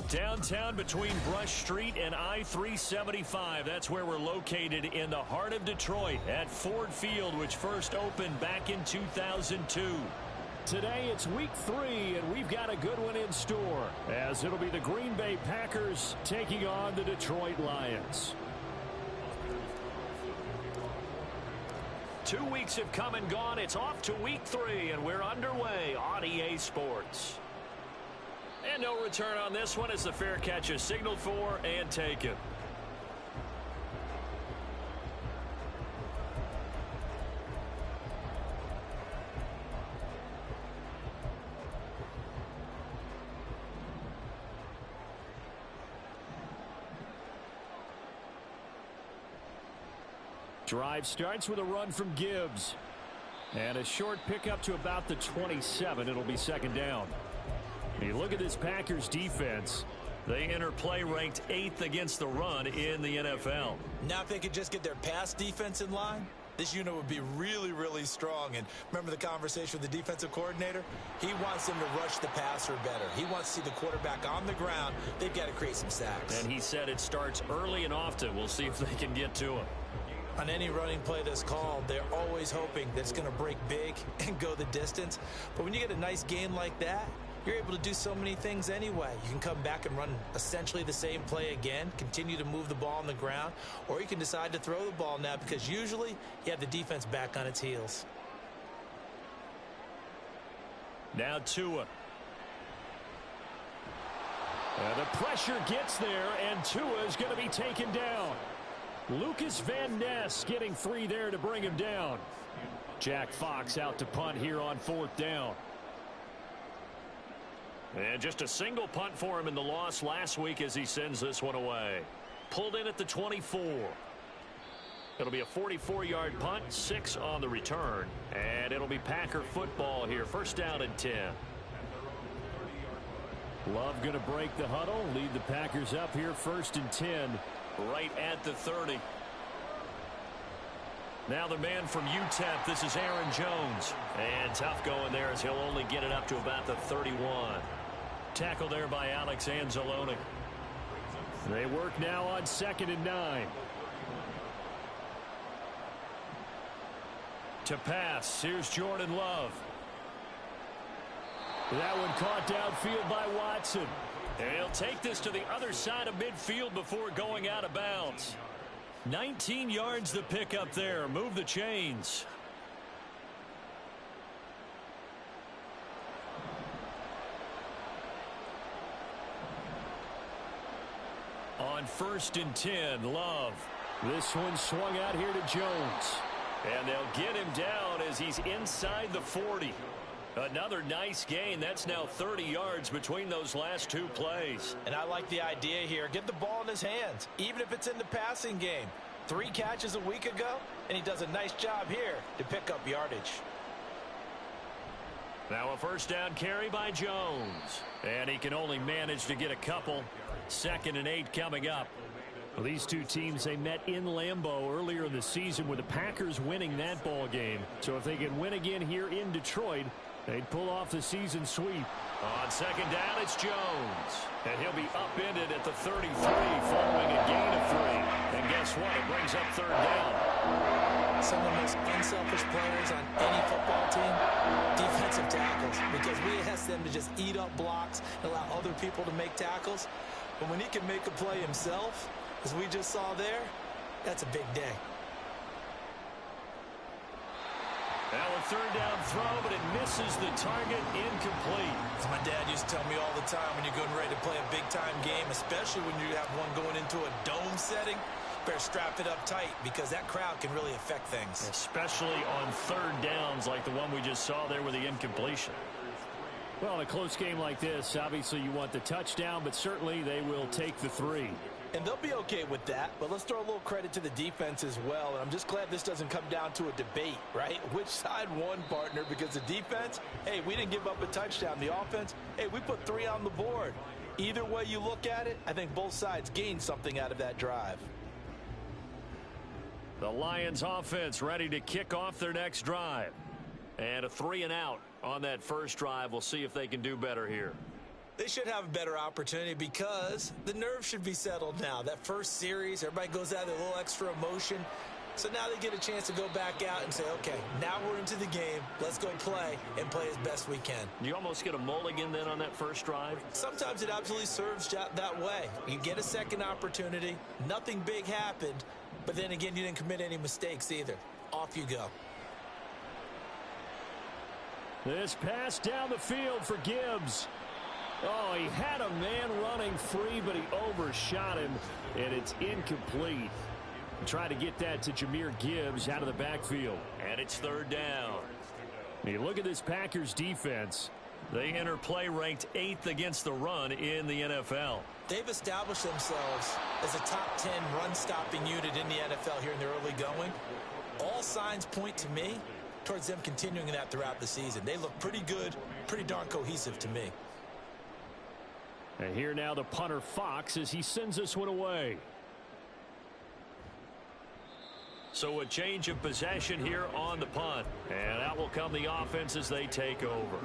Downtown between Brush Street and I-375. That's where we're located in the heart of Detroit at Ford Field, which first opened back in 2002. Today it's week 3, and we've got a good one in store, as it'll be the Green Bay Packers taking on the Detroit Lions. 2 weeks have come and gone. It's off to week 3, and we're underway on EA Sports. And no return on this one as the fair catch is signaled for and taken. Drive starts with a run from Gibbs. And a short pickup to about the 27. It'll be second down. You look at this Packers defense. They enter play ranked 8th against the run in the NFL. Now if they could just get their pass defense in line, this unit would be really, really strong. And remember the conversation with the defensive coordinator? He wants them to rush the passer better. He wants to see the quarterback on the ground. They've got to create some sacks. And he said it starts early and often. We'll see if they can get to him. On any running play that's called, they're always hoping that it's going to break big and go the distance. But when you get a nice game like that, you're able to do so many things anyway. You can come back and run essentially the same play again, continue to move the ball on the ground, or you can decide to throw the ball now because usually you have the defense back on its heels. Now Tua. The pressure gets there, and Tua is going to be taken down. Lucas Van Ness getting 3 there to bring him down. Jack Fox out to punt here on 4th down. And just a single punt for him in the loss last week as he sends this one away. Pulled in at the 24. It'll be a 44-yard punt, 6 on the return. And it'll be Packer football here. First down and 10. Love going to break the huddle, lead the Packers up here 1st and 10. Right at the 30. Now the man from UTEP, this is Aaron Jones. And tough going there as he'll only get it up to about the 31. Tackle there by Alex Anzalone. They work now on 2nd and 9. To pass, here's Jordan Love. That one caught downfield by Watson. And he'll take this to the other side of midfield before going out of bounds. 19 yards to pick up there. Move the chains. On 1st and 10, Love. This one swung out here to Jones. And they'll get him down as he's inside the 40. Another nice gain. That's now 30 yards between those last 2 plays. And I like the idea here. Get the ball in his hands, even if it's in the passing game. 3 catches a week ago, and he does a nice job here to pick up yardage. Now a first down carry by Jones. And he can only manage to get a couple. 2nd and 8 coming up. Well, these two teams, they met in Lambeau earlier in the season with the Packers winning that ball game. So if they can win again here in Detroit, they'd pull off the season sweep. On 2nd down, it's Jones. And he'll be upended at the 33 following a gain of 3. And guess what? It brings up 3rd down. Some of the most unselfish players on any football team, defensive tackles, because we ask them to just eat up blocks and allow other people to make tackles. But when he can make a play himself, as we just saw there, that's a big day. Now a 3rd down throw, but it misses the target, incomplete. As my dad used to tell me all the time, when you're getting ready to play a big-time game, especially when you have one going into a dome setting, better strap it up tight because that crowd can really affect things. Especially on 3rd downs like the one we just saw there with the incompletion. Well, in a close game like this, obviously you want the touchdown, but certainly they will take the 3. And they'll be okay with that, but let's throw a little credit to the defense as well. And I'm just glad this doesn't come down to a debate, right? Which side won, partner? Because the defense, hey, we didn't give up a touchdown. The offense, hey, we put 3 on the board. Either way you look at it, I think both sides gained something out of that drive. The Lions offense ready to kick off their next drive. And a 3 and out on that first drive. We'll see if they can do better here. They should have a better opportunity because the nerves should be settled now. That first series, everybody goes out with a little extra emotion. So now they get a chance to go back out and say, okay, now we're into the game. Let's go play and play as best we can. You almost get a mulligan then on that first drive? Sometimes it absolutely serves that way. You get a second opportunity. Nothing big happened. But then again, you didn't commit any mistakes either. Off you go. This pass down the field for Gibbs. Oh, he had a man running free, but he overshot him, and it's incomplete. Try to get that to Jahmyr Gibbs out of the backfield. And it's third down. You look at this Packers defense. They enter play ranked 8th against the run in the NFL. They've established themselves as a top 10 run-stopping unit in the NFL here in the early going. All signs point to me towards them continuing that throughout the season. They look pretty good, pretty darn cohesive to me. And here now the punter Fox as he sends this one away. So a change of possession here on the punt. And out will come the offense as they take over.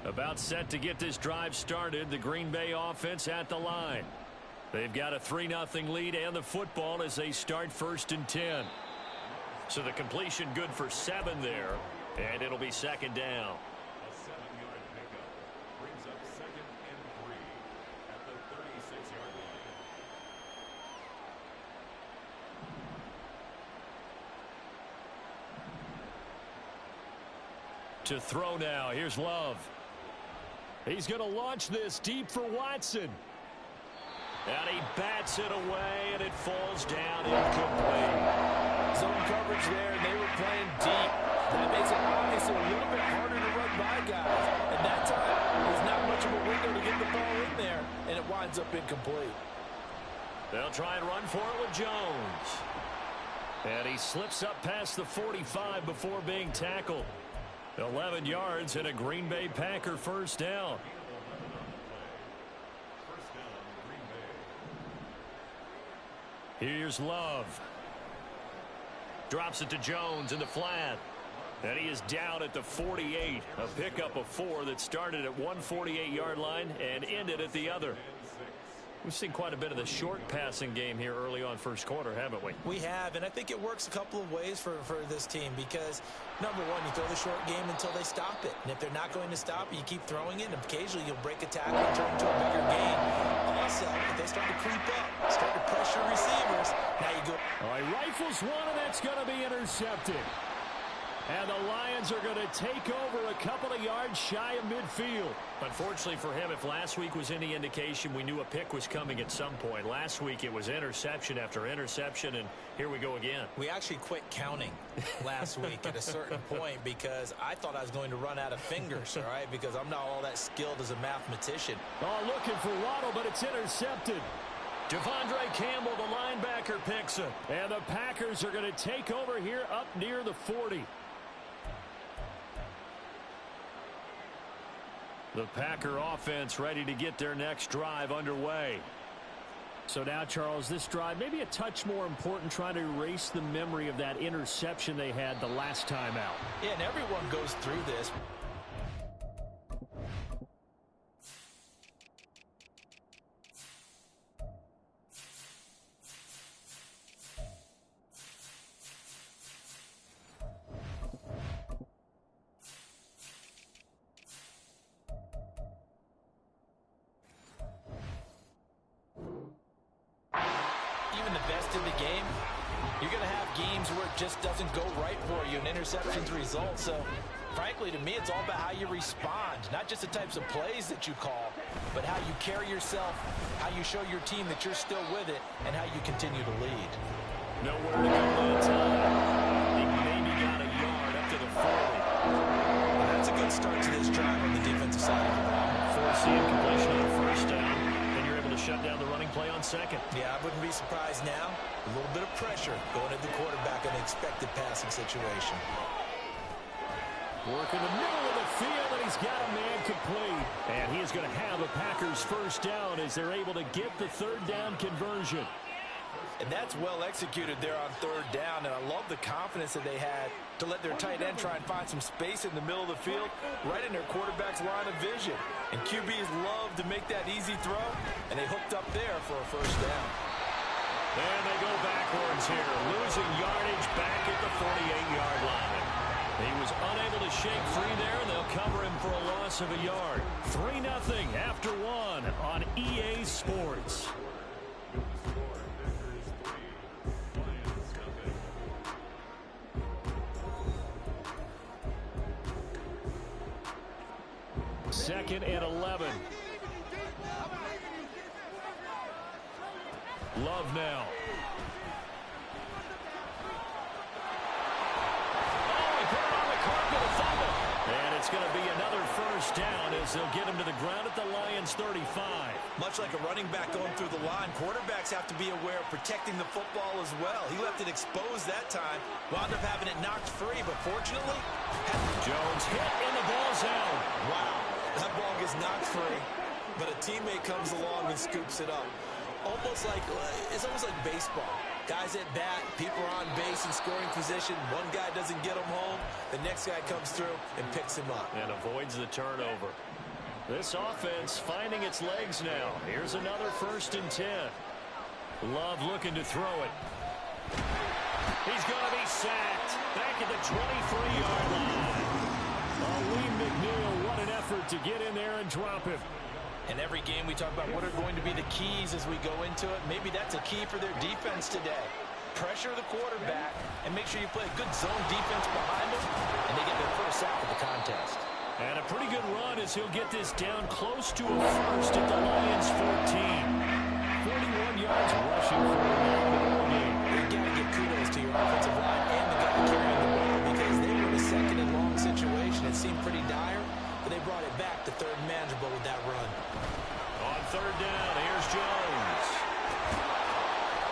About set to get this drive started. The Green Bay offense at the line. They've got a 3-0 lead and the football as they start 1st and 10. So the completion good for 7 there. And it'll be 2nd down. A 7-yard pickup brings up 2nd and 3 at the 36-yard line. To throw now. Here's Love. He's going to launch this deep for Watson. And he bats it away, and it falls down incomplete. Zone coverage there, and they were playing deep. That makes it obviously a little bit harder to run by guys. And that time, there's not much of a window to get the ball in there, and it winds up incomplete. They'll try and run for it with Jones. And he slips up past the 45 before being tackled. 11 yards and a Green Bay Packer 1st down. Here's Love. Drops it to Jones in the flat. And he is down at the 48. A pickup of 4 that started at one 48-yard line and ended at the other. We've seen quite a bit of the short passing game here early on first quarter, haven't we? We have, and I think it works a couple of ways for this team because, number one, you throw the short game until they stop it. And if they're not going to stop it, you keep throwing it, and occasionally you'll break a tackle and turn into a bigger gain. Also, if they start to creep up, start to pressure receivers, now you go. All right, rifles one, and that's going to be intercepted. And the Lions are going to take over a couple of yards shy of midfield. Unfortunately for him, if last week was any indication, we knew a pick was coming at some point. Last week it was interception after interception, and here we go again. We actually quit counting last week at a certain point because I thought I was going to run out of fingers, all right, because I'm not all that skilled as a mathematician. Oh, looking for Waddle, but it's intercepted. Devondre Campbell, the linebacker, picks it. And the Packers are going to take over here up near the 40. The Packer offense ready to get their next drive underway. So now, Charles, this drive maybe a touch more important, trying to erase the memory of that interception they had the last time out. Yeah, and everyone goes through this. Just doesn't go right for you, and interceptions result. So, frankly, to me, it's all about how you respond, not just the types of plays that you call, but how you carry yourself, how you show your team that you're still with it, and how you continue to lead. Nowhere to go that time. He maybe got a yard up to the 40. That's a good start to this drive on the defensive side of the ball. Force the incompletion on first down, and you're able to shut down the running play on second. Yeah, I wouldn't be surprised now. A little bit of pressure going at the quarterback in an expected passing situation. Work in the middle of the field, and he's got a man complete. And he is going to have a Packers 1st down as they're able to get the 3rd down conversion. And that's well executed there on third down. And I love the confidence that they had to let their tight end try and find some space in the middle of the field, right in their quarterback's line of vision. And QBs love to make that easy throw, and they hooked up there for a first down. And they go backwards here, losing yardage back at the 48-yard line. He was unable to shake free there, and they'll cover him for a loss of a yard. 3-0 after one on EA Sports. Second and 11. Love now. And it's going to be another first down as they'll get him to the ground at the Lions 35. Much like a running back going through the line, quarterbacks have to be aware of protecting the football as well. He left it exposed that time, wound up having it knocked free, but fortunately... Jones hit and the ball's out. Wow, that ball gets knocked free, but a teammate comes along and scoops it up. It's almost like baseball. Guys at bat, people are on base in scoring position. One guy doesn't get him home. The next guy comes through and picks him up. And avoids the turnover. This offense finding its legs now. Here's another 1st and 10. Love looking to throw it. He's going to be sacked. Back at the 23-yard line. Lee McNeil, what an effort to get in there and drop him. In every game, we talk about what are going to be the keys as we go into it. Maybe that's a key for their defense today. Pressure the quarterback and make sure you play a good zone defense behind them, and they get their first sack of the contest. And a pretty good run as he'll get this down close to a first at the Lions 14. 41 yards rushing for a game. You got to give kudos to your offensive line and the guy carrying the ball because they were in a second and long situation. It seemed pretty dire, but they brought it back to third and manageable with that run. On third down, here's Jones.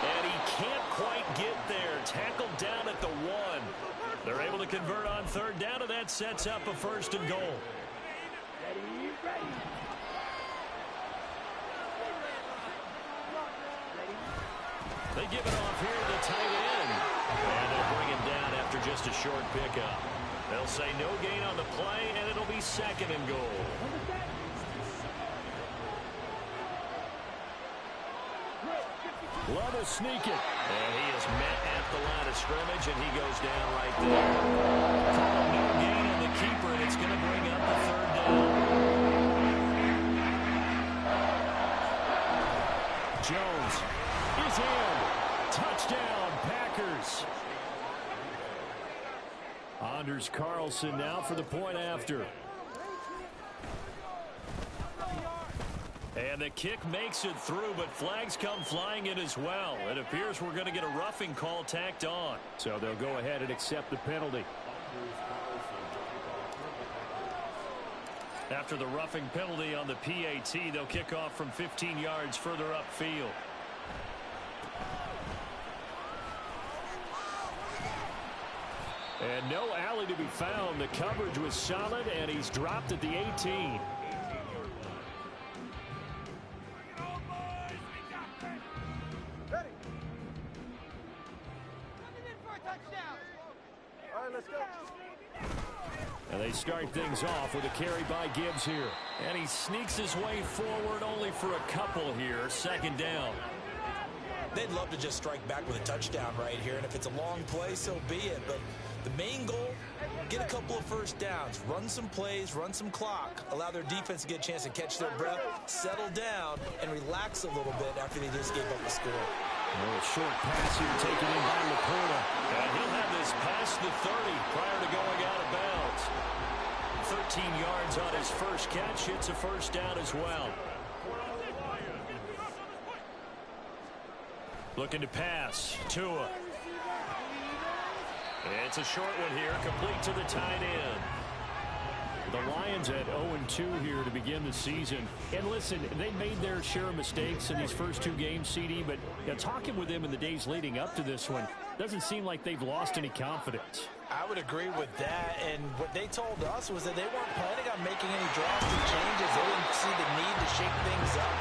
And he can't quite get there. Tackled down at the 1. They're able to convert on third down, and that sets up a 1st and goal. They give it off here to the tight end. And they'll bring him down after just a short pickup. They'll say no gain on the play, and it'll be 2nd and goal. Love will sneak it. And he is met at the line of scrimmage, and he goes down right there. Call no gain on the keeper, and it's going to bring up the 3rd down. Jones is in. Touchdown, Packers. Anders Carlson now for the point after. And the kick makes it through, but flags come flying in as well. It appears we're going to get a roughing call tacked on. So they'll go ahead and accept the penalty. After the roughing penalty on the PAT, they'll kick off from 15 yards further upfield. And no alley to be found. The coverage was solid, and he's dropped at the 18. And they start things off with a carry by Gibbs here. And he sneaks his way forward only for a couple here. 2nd down. They'd love to just strike back with a touchdown right here, and if it's a long play, so be it. But the main goal, get a couple of first downs, run some plays, run some clock, allow their defense to get a chance to catch their breath, settle down, and relax a little bit after they just gave up a score. A little short pass here taken in by Laporta. And he'll have this past the 30 prior to going out of bounds. 13 yards on his first catch. It's a first down as well. Looking to pass. Tua. It's a short one here, complete to the tight end. The Lions at 0-2 here to begin the season. And listen, they made their share of mistakes in these first 2 games, CD, but talking with them in the days leading up to this one, doesn't seem like they've lost any confidence. I would agree with that, and what they told us was that they weren't planning on making any drastic changes. They didn't see the need to shake things up.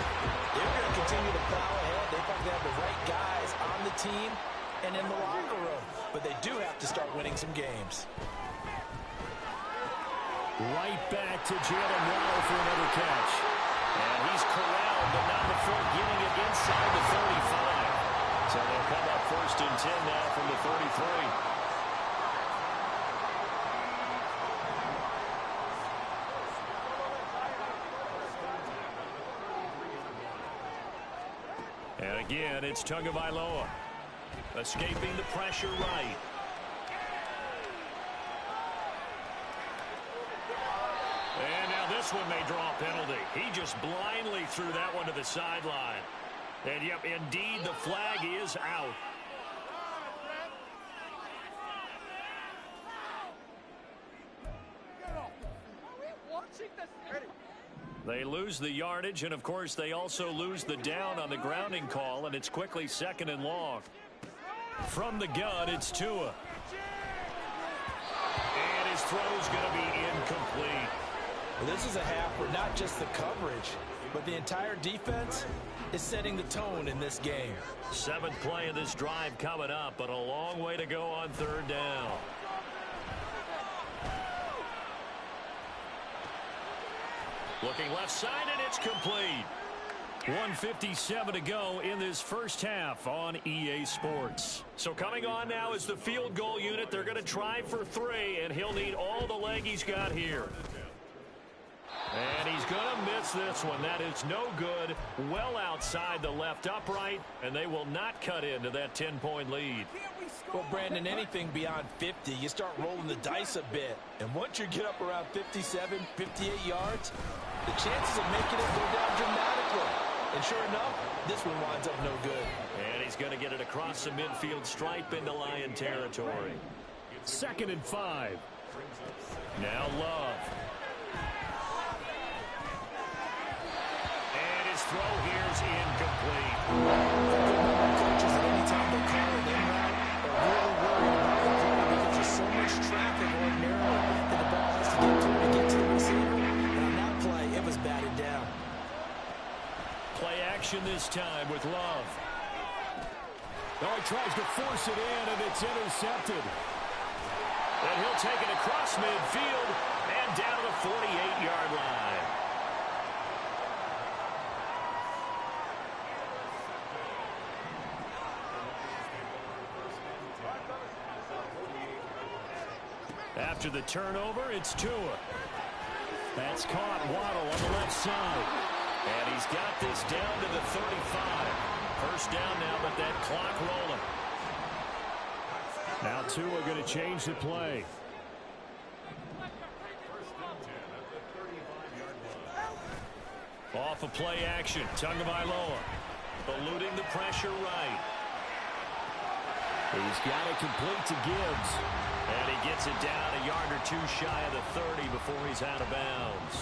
They were going to continue to plow ahead. They thought they had the right guys on the team and in the locker room. But they do have to start winning some games. Right back to Jalen Waddle for another catch. And he's corralled, but not before getting it inside the 35. So they'll come up 1st and 10 now from the 33. And again, it's Tagovailoa. Escaping the pressure right. And now this one may draw a penalty. He just blindly threw that one to the sideline. And yep, indeed, the flag is out. They lose the yardage, and of course they also lose the down on the grounding call, and it's quickly 2nd and long. From the gun, it's Tua. And his throw's going to be incomplete. Well, this is a half where not just the coverage, but the entire defense is setting the tone in this game. 7th play of this drive coming up, but a long way to go on 3rd down. Looking left side, and it's complete. 1:57 to go in this first half on EA Sports. So coming on now is the field goal unit. They're going to try for 3, and he'll need all the leg he's got here. And he's going to miss this one. That is no good. Well outside the left upright, and they will not cut into that 10-point lead. Well, Brandon, anything beyond 50, you start rolling the dice a bit. And once you get up around 57, 58 yards, the chances of making it go down dramatically. And sure enough, this one winds up no good. And he's going to get it across the midfield stripe into Lion territory. 2nd and 5. Now Love. And his throw here is incomplete. Coaches, at any time they call an in route, are really worried about the play because there's so much traffic ordinarily that the ball has to get to the receiver. And on that play, it was batted down. Play action this time with Love. Oh, he tries to force it in, and it's intercepted. And he'll take it across midfield and down to the 48-yard line. After the turnover, it's Tua. That's caught. Waddle on the left side. And he's got this down to the 35. First down now, but that clock rolling. Now Tua going to change the play. Off of play action. Tagovailoa eluding the pressure right. He's got it complete to Gibbs. And he gets it down a yard or two shy of the 30 before he's out of bounds.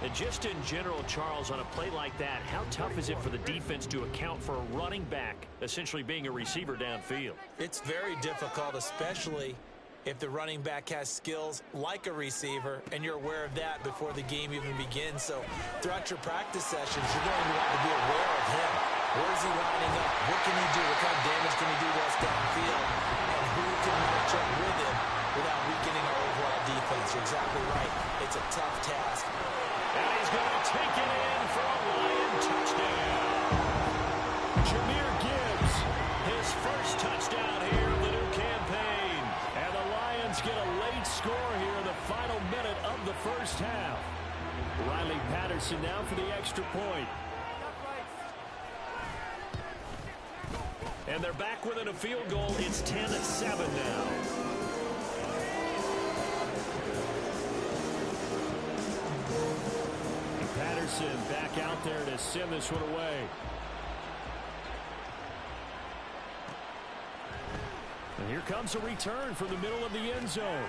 And just in general, Charles, on a play like that, how tough is it for the defense to account for a running back essentially being a receiver downfield? It's very difficult, especially if the running back has skills like a receiver, and you're aware of that before the game even begins. So throughout your practice sessions, you're going to want to be aware of him. Where is he lining up? What can he do? What kind of damage can he do to us downfield? And who can match up with him without weakening our overall defense? You're exactly right. It's a tough task. And he's going to take it in for a Lion touchdown. Jahmyr Gibbs, his first touchdown here of the new campaign. And the Lions get a late score here in the final minute of the first half. Riley Patterson now for the extra point. And they're back within a field goal. It's 10-7 now. Patterson back out there to send this one away. And here comes a return from the middle of the end zone.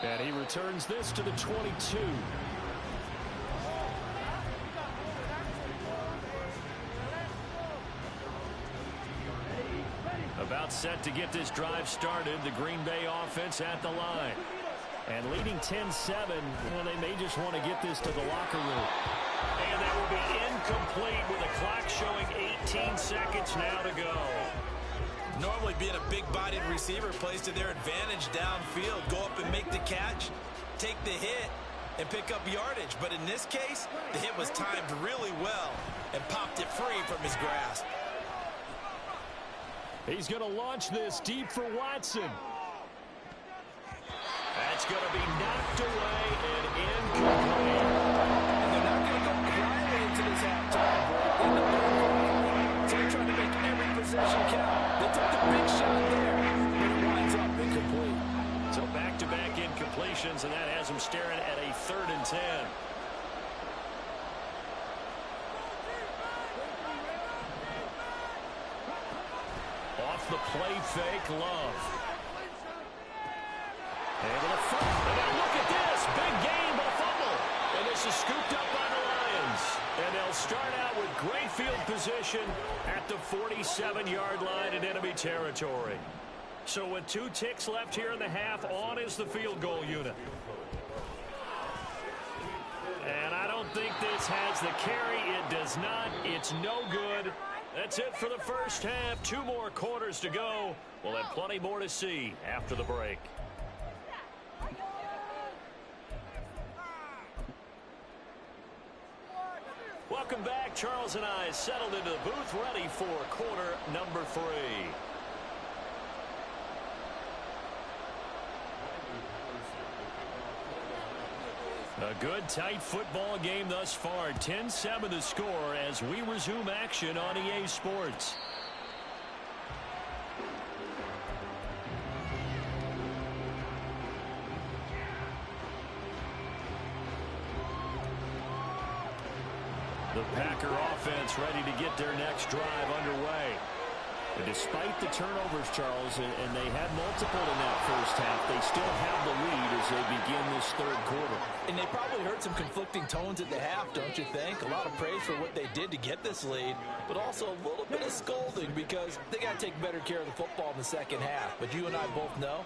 And he returns this to the 22. About set to get this drive started. The Green Bay offense at the line. And leading 10-7, well, they may just want to get this to the locker room. And that will be incomplete with the clock showing 18 seconds now to go. Normally being a big-bodied receiver plays to their advantage downfield. Go up and make the catch, take the hit, and pick up yardage. But in this case, the hit was timed really well and popped it free from his grasp. He's going to launch this deep for Watson. That's going to be knocked away and incomplete. And they're not going to go quietly into this halftime break. In the third quarter, so they're trying to make every possession count. They took the big shot there, but it winds up incomplete. So back-to-back incompletions, and that has him staring at a 3rd and 10. Off the play fake, Love. Able to fumble. And now look at this. Big gain, but a fumble. And this is scooped up by the Lions. And they'll start out with great field position at the 47-yard line in enemy territory. So with 2 ticks left here in the half, on is the field goal unit. And I don't think this has the carry. It does not. It's no good. That's it for the first half. 2 more quarters to go. We'll have plenty more to see after the break. Welcome back. Charles and I settled into the booth, ready for quarter number 3. A good, tight football game thus far. 10-7 the score as we resume action on EA Sports. The Packer offense ready to get their next drive underway. And despite the turnovers, Charles, and they had multiple in that first half, they still have the lead as they begin this 3rd quarter. And they probably heard some conflicting tones at the half, don't you think? A lot of praise for what they did to get this lead, but also a little bit of scolding because they got to take better care of the football in the second half. But you and I both know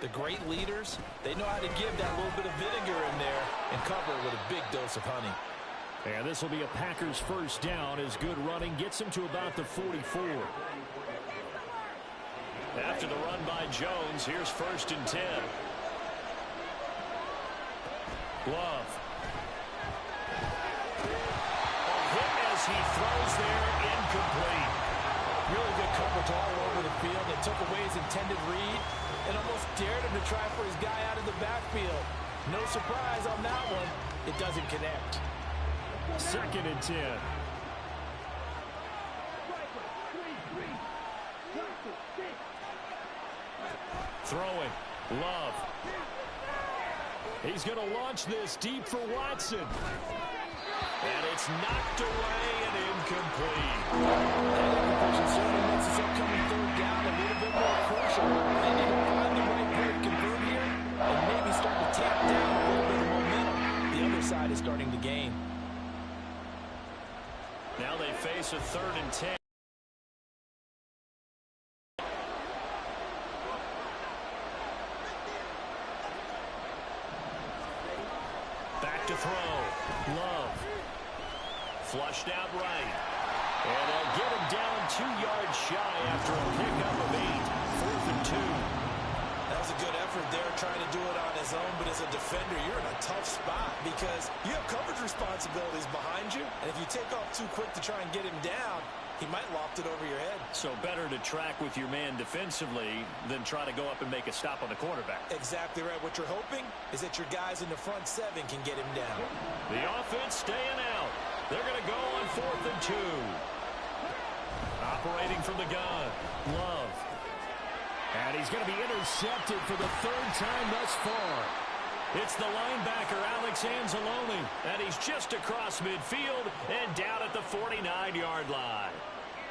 the great leaders, they know how to give that little bit of vinegar in there and cover it with a big dose of honey. And this will be a Packers first down as good running gets them to about the 44. After the run by Jones, here's 1st and 10. Love. A hit as he throws there, incomplete. Really good coverage all over the field. They took away his intended read and almost dared him to try for his guy out of the backfield. No surprise on that one. It doesn't connect. 2nd and 10. Throwing. Love. He's going to launch this deep for Watson. And it's knocked away and incomplete. That incompletion certainly makes this upcoming 3rd down a little bit more crucial. They need to find the right play to convert here and maybe start to tap down a little bit of momentum. The other side is starting to gain. Now they face a 3rd and 10. Back to throw. Love. Flushed out right. And they'll get him down 2 yards shy after a pickup of 8. 4th and 2. That was a good effort there trying to do it on his own, but as a defender, you're in a tough spot because you have coverage responsibilities behind you, and if you take off too quick to try and get him down, he might loft it over your head. So better to track with your man defensively than try to go up and make a stop on the quarterback. Exactly right. What you're hoping is that your guys in the front 7 can get him down. The offense staying out. They're going to go on 4th and 2. Operating from the gun. Love. And he's going to be intercepted for the 3rd time thus far. It's the linebacker, Alex Anzalone, and he's just across midfield and down at the 49-yard line.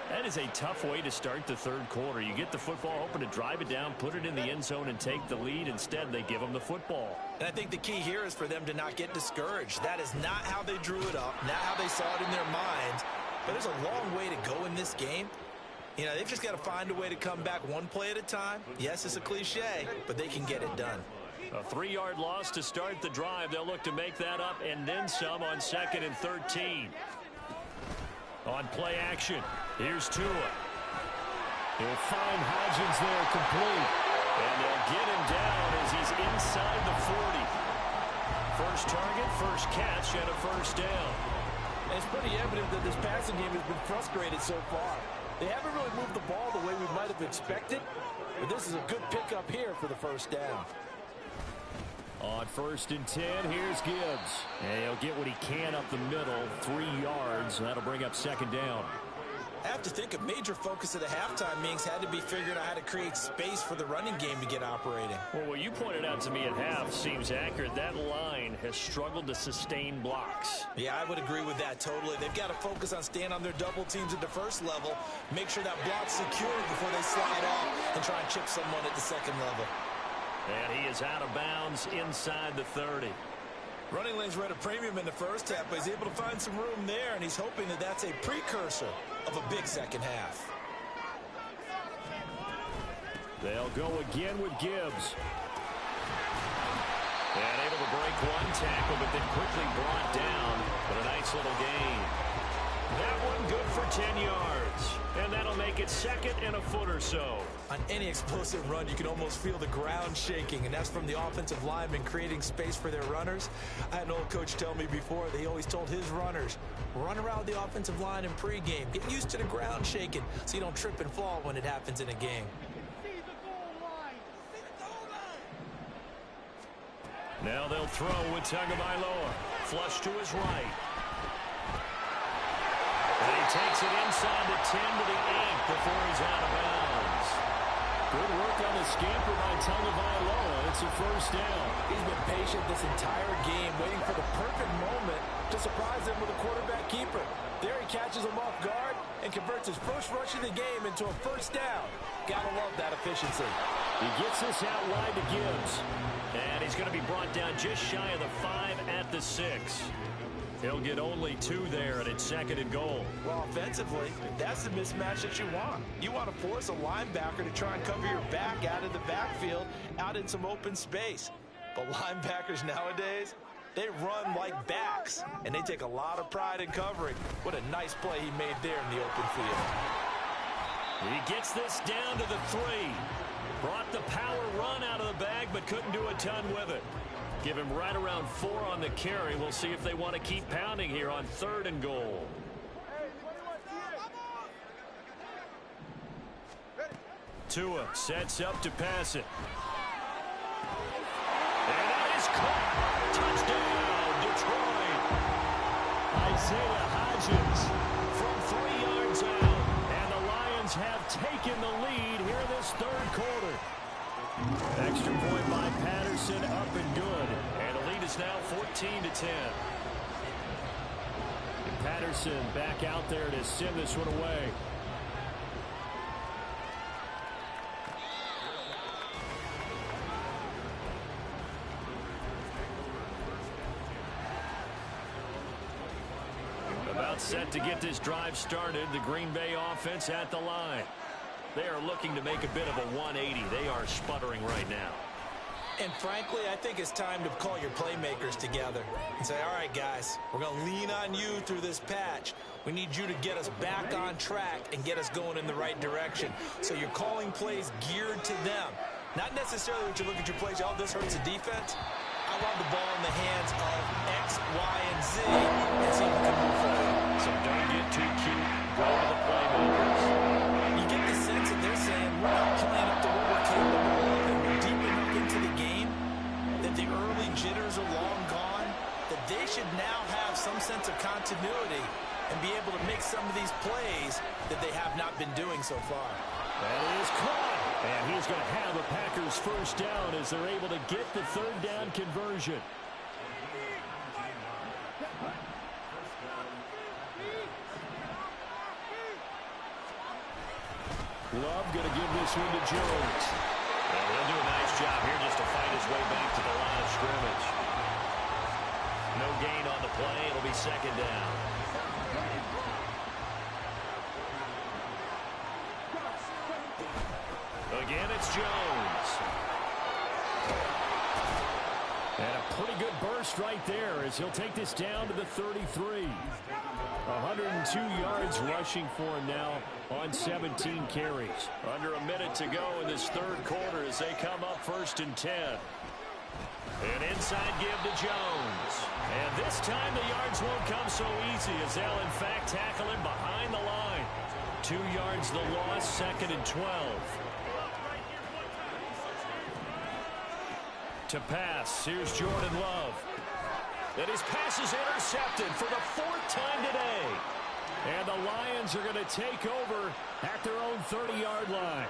That is a tough way to start the 3rd quarter. You get the football, hoping to drive it down, put it in the end zone, and take the lead. Instead, they give them the football. And I think the key here is for them to not get discouraged. That is not how they drew it up, not how they saw it in their minds. But there's a long way to go in this game. You know, they've just got to find a way to come back one play at a time. Yes, it's a cliche, but they can get it done. A 3-yard loss to start the drive. They'll look to make that up and then some on 2nd and 13. On play action, here's Tua. He'll find Hodgins there complete. And they'll get him down as he's inside the 40. First target, first catch, and a first down. And it's pretty evident that this passing game has been frustrated so far. They haven't really moved the ball the way we might have expected, but this is a good pickup here for the first down. On 1st and 10, here's Gibbs. And he'll get what he can up the middle, 3 yards. That'll bring up 2nd down. I have to think a major focus of the halftime meetings had to be figuring out how to create space for the running game to get operating. Well, what you pointed out to me at half seems accurate. That line has struggled to sustain blocks. Yeah, I would agree with that totally. They've got to focus on staying on their double teams at the first level, make sure that block's secure before they slide off and try and chip someone at the second level. And he is out of bounds inside the 30. Running lanes were at a premium in the first half, but he's able to find some room there, and he's hoping that that's a precursor of a big second half. They'll go again with Gibbs. And able to break one tackle, but then quickly brought down. But a nice little gain. That one good for 10 yards. And that'll make it 2nd and a foot or so. On any explosive run, you can almost feel the ground shaking, and that's from the offensive linemen creating space for their runners. I had an old coach tell me before that he always told his runners, run around the offensive line in pregame. Get used to the ground shaking so you don't trip and fall when it happens in a game. Now they'll throw with Tagovailoa. Flush to his right. And he takes it inside the 10 to the 8 before he's out of bounds. Good work on the scamper by Tagovailoa. It's a first down. He's been patient this entire game, waiting for the perfect moment to surprise them with a quarterback keeper. There he catches him off guard and converts his first rush of the game into a first down. Gotta love that efficiency. He gets this out wide to Gibbs. And he's going to be brought down just shy of the 5 at the 6. He'll get only 2 there, and it's 2nd and goal. Well, offensively, that's the mismatch that you want. You want to force a linebacker to try and cover your back out of the backfield, out in some open space. But linebackers nowadays, they run like backs, and they take a lot of pride in covering. What a nice play he made there in the open field. He gets this down to the 3. Brought the power run out of the bag, but couldn't do a ton with it. Give him right around 4 on the carry. We'll see if they want to keep pounding here on 3rd and goal. Tua sets up to pass it. And that is caught. Touchdown, Detroit. Isaiah Hodgins From 3 yards out. and the Lions have taken the lead here in this 3rd quarter. Extra point by Patterson, up and good. And the lead is now 14-10. And Patterson back out there to send this one away. About set to get this drive started. The Green Bay offense at the line. They are looking to make a bit of a 180. They are sputtering right now. And frankly, I think it's time to call your playmakers together and say, all right, guys, we're going to lean on you through this patch. We need you to get us back on track and get us going in the right direction. So you're calling plays geared to them. Not necessarily when you look at your plays, oh, this hurts the defense. I want the ball in the hands of X, Y, and Z and see if we can move forward. So don't get too cute. Go to the playmakers. You get the sense that they're saying we're not playing up to what we're capable of, and we're deep enough into the game that the early jitters are long gone, that they should now have some sense of continuity and be able to make some of these plays that they have not been doing so far. That is caught. And he's going to have a Packers first down as they're able to get the 3rd down conversion. Love going to give this one to Jones. Well, they'll do a nice job here just to fight his way back to the line of scrimmage. No gain on the play. It'll be 2nd down. Again, it's Jones. And a pretty good burst right there as he'll take this down to the 33. 102 yards rushing for him now on 17 carries. Under a minute to go in this third quarter as they come up 1st and 10. An inside give to Jones. And this time the yards won't come so easy as they'll in fact tackle him behind the line. 2 yards the loss, 2nd and 12. To pass, here's Jordan Love. And his pass is intercepted for the 4th time today. And the Lions are going to take over at their own 30-yard line.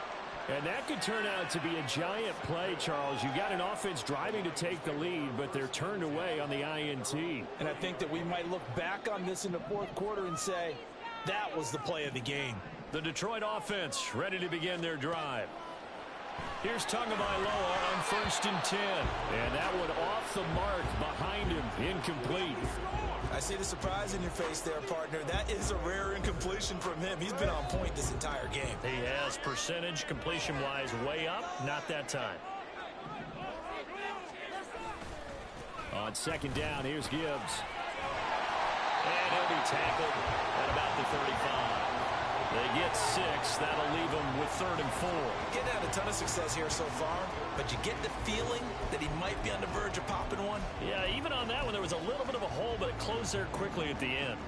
And that could turn out to be a giant play, Charles. You got an offense driving to take the lead, but they're turned away on the INT. And I think that we might look back on this in the 4th quarter and say, that was the play of the game. The Detroit offense ready to begin their drive. Here's Tagovailoa on 1st and 10. And that one off the mark behind him, incomplete. I see the surprise in your face there, partner. That is a rare incompletion from him. He's been on point this entire game. He has percentage completion-wise way up, not that time. On 2nd down, here's Gibbs. And he'll be tackled at about the 35. They get 6. That'll leave them with 3rd and 4. Getting had a ton of success here so far, but you get the feeling that he might be on the verge of popping one. Yeah, even on that one, there was a little bit of a hole, but it closed there quickly at the end.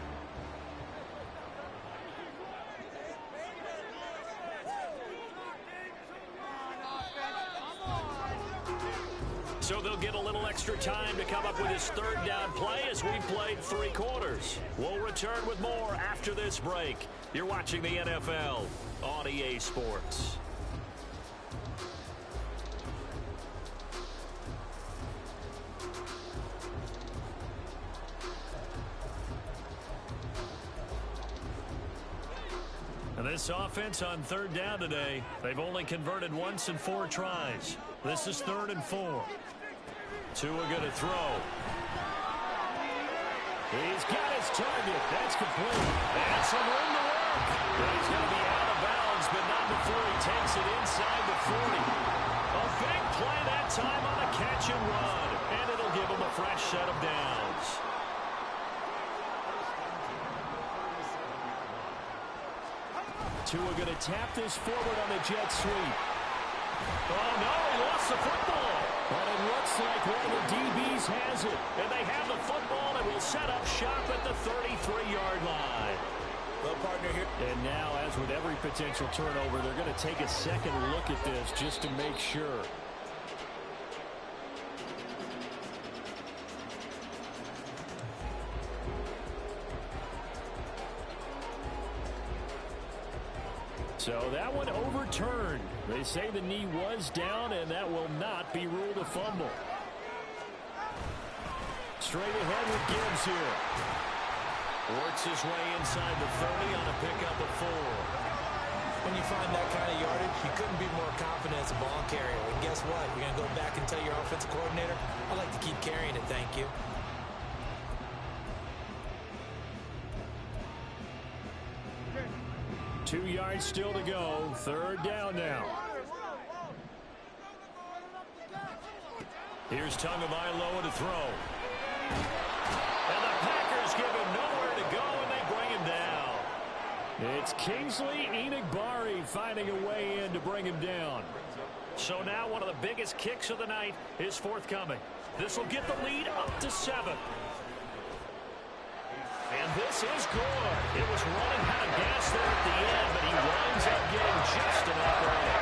So they'll get a little extra time to come up with his 3rd down play as we played 3 quarters. We'll return with more after this break. You're watching the NFL on EA Sports. And this offense on 3rd down today, they've only converted once in 4 tries. This is 3rd and 4. Tua going to throw. He's got his target. That's complete. And some room to work. He's going to be out of bounds, but not before he takes it inside the 40. A big play that time on a catch and run. And it'll give him a fresh set of downs. Tua going to tap this forward on a jet sweep. Oh, no, he lost the football. But it looks like one of the DBs has it. And they have the football and will set up shop at the 33-yard line. Well, partner here. And now, as with every potential turnover, they're going to take a second look at this just to make sure. So that one overturned. They say the knee was down, and that will not be ruled a fumble. Straight ahead with Gibbs here. Works his way inside the 30 on a pickup of 4. When you find that kind of yardage, you couldn't be more confident as a ball carrier. And guess what? You're going to go back and tell your offensive coordinator, I'd like to keep carrying it, thank you. Two yards still to go. 3rd down now. Here's Tagovailoa to throw. And the Packers give him nowhere to go, and they bring him down. It's Kingsley Enagbari finding a way in to bring him down. So now one of the biggest kicks of the night is forthcoming. This will get the lead up to 7. And this is good. It was running out of gas there at the end, but he winds up getting just enough early.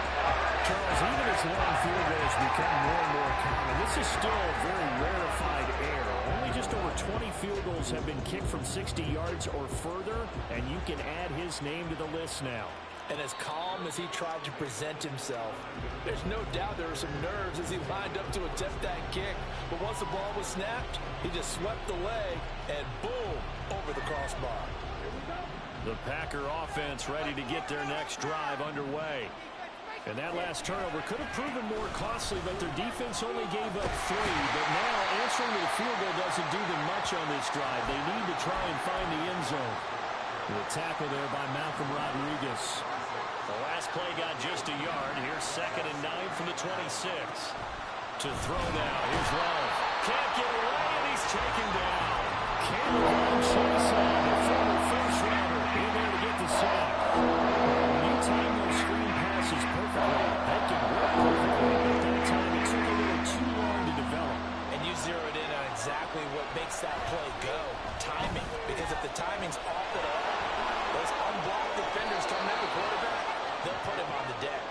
Charles, even as long field goals become more and more common, this is still a very rarefied air. Only just over 20 field goals have been kicked from 60 yards or further, and you can add his name to the list now. And as calm as he tried to present himself, there's no doubt there were some nerves as he lined up to attempt that kick. But once the ball was snapped, he just swept the leg and boom, over the crossbar. The Packer offense ready to get their next drive underway. And that last turnover could have proven more costly, but their defense only gave up 3. But now answering the field goal doesn't do them much on this drive. They need to try and find the end zone. The tackle there by Malcolm Rodriguez. The last play got just a yard. Here's 2nd and 9 from the 26. To throw now. Here's Love. can't get away, and he's taken down. Cameron Chase, the former first-rounder, in there to get the sack. When you time those screen passes perfectly, that can work perfectly. But that time, it took a little too long to develop. And you zeroed in on exactly what makes that play go. Timing. Because if the timing's off at all, those unblocked defenders coming at the quarterback, they'll put him on the deck.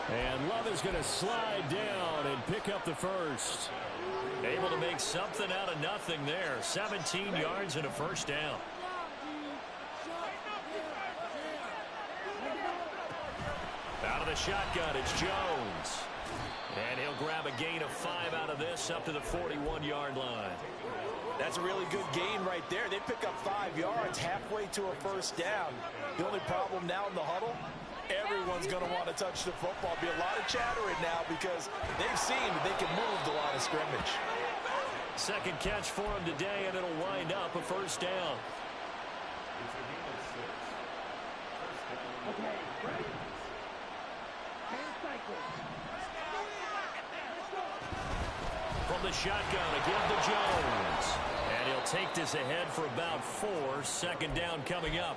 And Love is going to slide down and pick up the first. Able to make something out of nothing there. 17 yards and a first down. Out of the shotgun, it's Jones. And he'll grab a gain of 5 out of this up to the 41-yard line. That's a really good gain right there. They pick up 5 yards halfway to a first down. The only problem now in the huddle, everyone's going to want to touch the football. Be a lot of chattering now because they've seen that they can move the line of scrimmage. Second catch for him today, and it'll wind up a first down. From the shotgun, again to Jones. And he'll take this ahead for about 4. Second down coming up.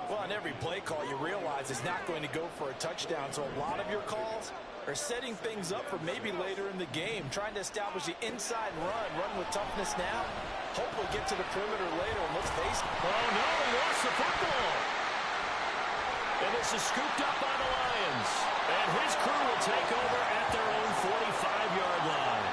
Well, on every play call, you realize it's not going to go for a touchdown. So a lot of your calls are setting things up for maybe later in the game, trying to establish the inside run with toughness now. Hopefully get to the perimeter later. And let's face it. Oh, no, he lost the football. And this is scooped up by the Lions. And his crew will take over at their own 45-yard line.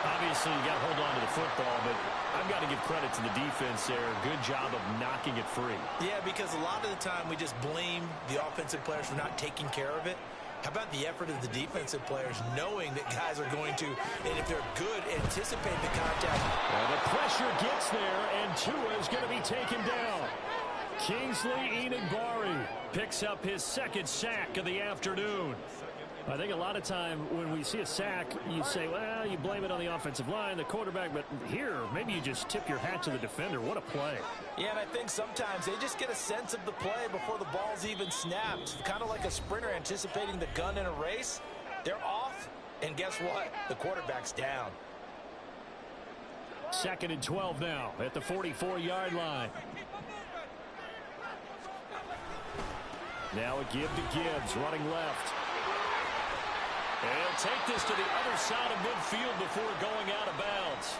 Obviously, you got to hold on to the football, but I've got to give credit to the defense there. Good job of knocking it free. Yeah, because a lot of the time we just blame the offensive players for not taking care of it. How about the effort of the defensive players knowing that guys are going to, and if they're good, anticipate the contact. Well, the pressure gets there, and Tua is going to be taken down. Kingsley Enagbari picks up his second sack of the afternoon. I think a lot of time when we see a sack, you say, well, you blame it on the offensive line, the quarterback, but here, maybe you just tip your hat to the defender. What a play. Yeah, and I think sometimes they just get a sense of the play before the ball's even snapped. Kind of like a sprinter anticipating the gun in a race. They're off, and guess what? The quarterback's down. 2nd and 12 now at the 44-yard line. Now a give to Gibbs, running left. And he'll take this to the other side of midfield before going out of bounds.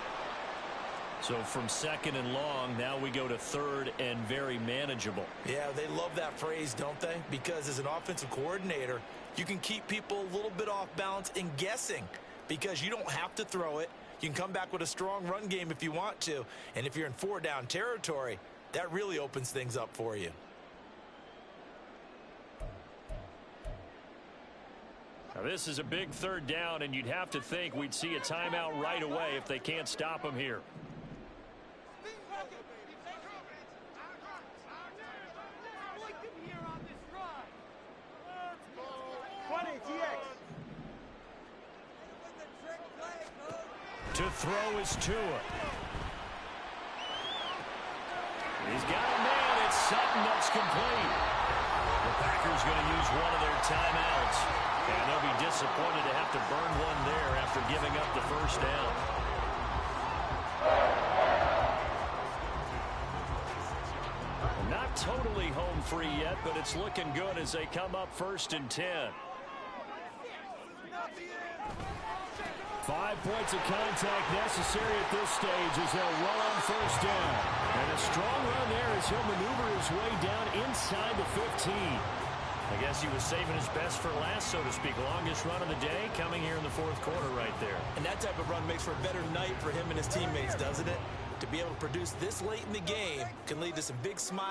So from 2nd and long, now we go to 3rd and very manageable. Yeah, they love that phrase, don't they? Because as an offensive coordinator, you can keep people a little bit off balance and guessing because you don't have to throw it. You can come back with a strong run game if you want to. And if you're in 4-down territory, that really opens things up for you. Now this is a big 3rd down, and you'd have to think we'd see a timeout right away if they can't stop him here. To throw is Tua. He's got a man. It's Sutton that's complete. The Packers going to use one of their timeouts. And they'll be disappointed to have to burn one there after giving up the first down. Not totally home free yet, but it's looking good as they come up 1st and 10. 5 points of contact necessary at this stage as they'll run on 1st down. And a strong run there as he'll maneuver his way down inside the 15. I guess he was saving his best for last, so to speak. Longest run of the day coming here in the 4th quarter right there. And that type of run makes for a better night for him and his teammates, doesn't it? To be able to produce this late in the game can lead to some big smiles.